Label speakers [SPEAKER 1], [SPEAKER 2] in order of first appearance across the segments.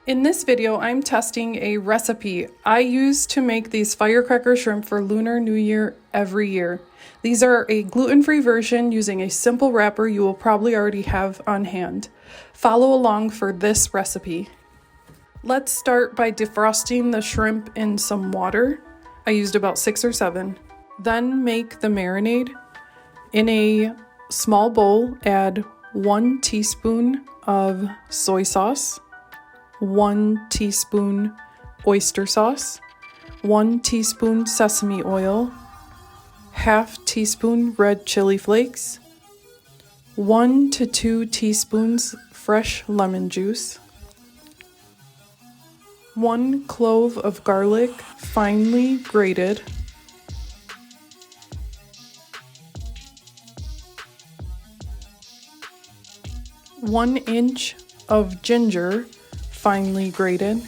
[SPEAKER 1] In this video, I'm testing a recipe I use to make these firecracker shrimp for Lunar New Year every year. These are a gluten-free version using a simple wrapper you will probably already have on hand. Follow along for this recipe. Let's start by defrosting the shrimp in some water. I used about 6 or 7. Then make the marinade. In a small bowl, add 1 teaspoon of soy sauce, 1 teaspoon oyster sauce, 1 teaspoon sesame oil, ½ teaspoon red chili flakes, 1 to 2 teaspoons fresh lemon juice, 1 clove of garlic finely grated, 1 inch of ginger finely grated,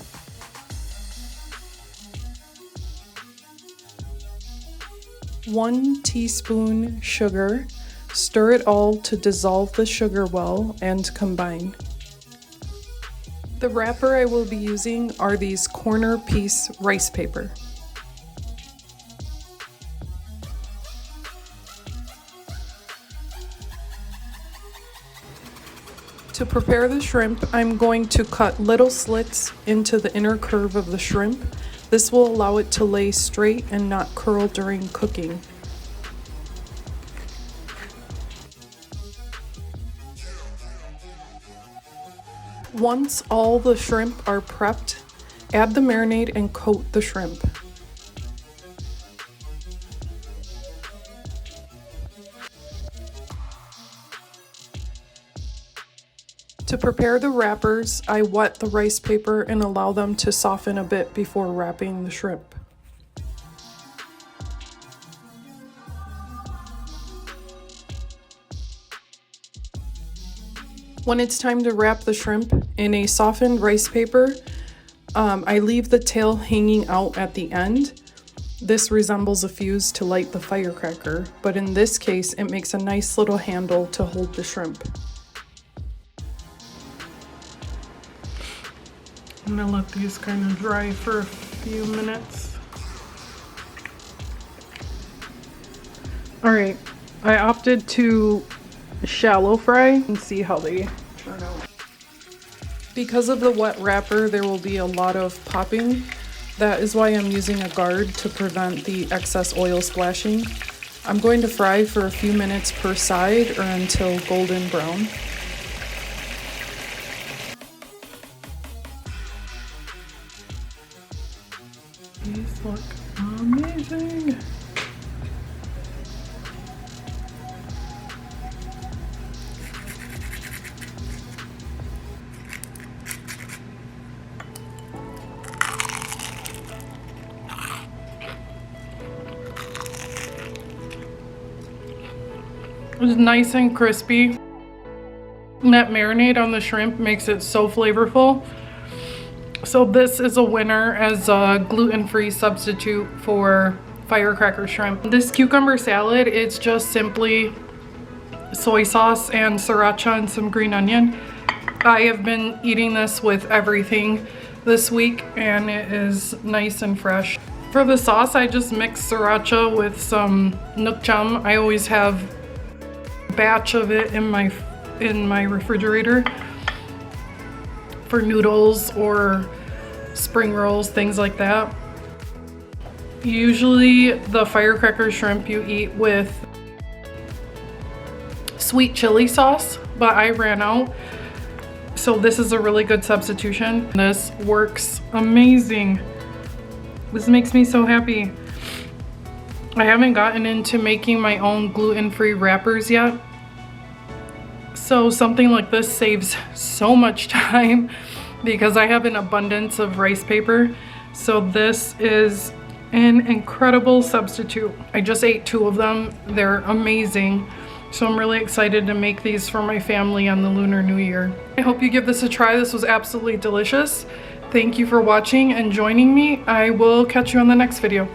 [SPEAKER 1] 1 teaspoon sugar. Stir it all to dissolve the sugar well and combine. The wrapper I will be using are these corner piece rice paper. To prepare the shrimp, I'm going to cut little slits into the inner curve of the shrimp. This will allow it to lay straight and not curl during cooking. Once all the shrimp are prepped, add the marinade and coat the shrimp. To prepare the wrappers, I wet the rice paper and allow them to soften a bit before wrapping the shrimp. When it's time to wrap the shrimp in a softened rice paper, I leave the tail hanging out at the end. This resembles a fuse to light the firecracker, but in this case, it makes a nice little handle to hold the shrimp. I'm gonna let these kind of dry for a few minutes. All right, I opted to shallow fry and see how they turn out. Because of the wet wrapper, there will be a lot of popping. That is why I'm using a guard to prevent the excess oil splashing. I'm going to fry for a few minutes per side or until golden brown. These look amazing. It's nice and crispy. And that marinade on the shrimp makes it so flavorful. So this is a winner as a gluten-free substitute for firecracker shrimp. This cucumber salad, it's just simply soy sauce and sriracha and some green onion. I have been eating this with everything this week and it is nice and fresh. For the sauce, I just mix sriracha with some nuoc cham. I always have a batch of it in my refrigerator for noodles or spring rolls, things like that. Usually the firecracker shrimp you eat with sweet chili sauce, but I ran out. So this is a really good substitution. This works amazing. This makes me so happy. I haven't gotten into making my own gluten-free wrappers yet. So something like this saves so much time because I have an abundance of rice paper. So this is an incredible substitute. I just ate 2 of them. They're amazing. So I'm really excited to make these for my family on the Lunar New Year. I hope you give this a try. This was absolutely delicious. Thank you for watching and joining me. I will catch you on the next video.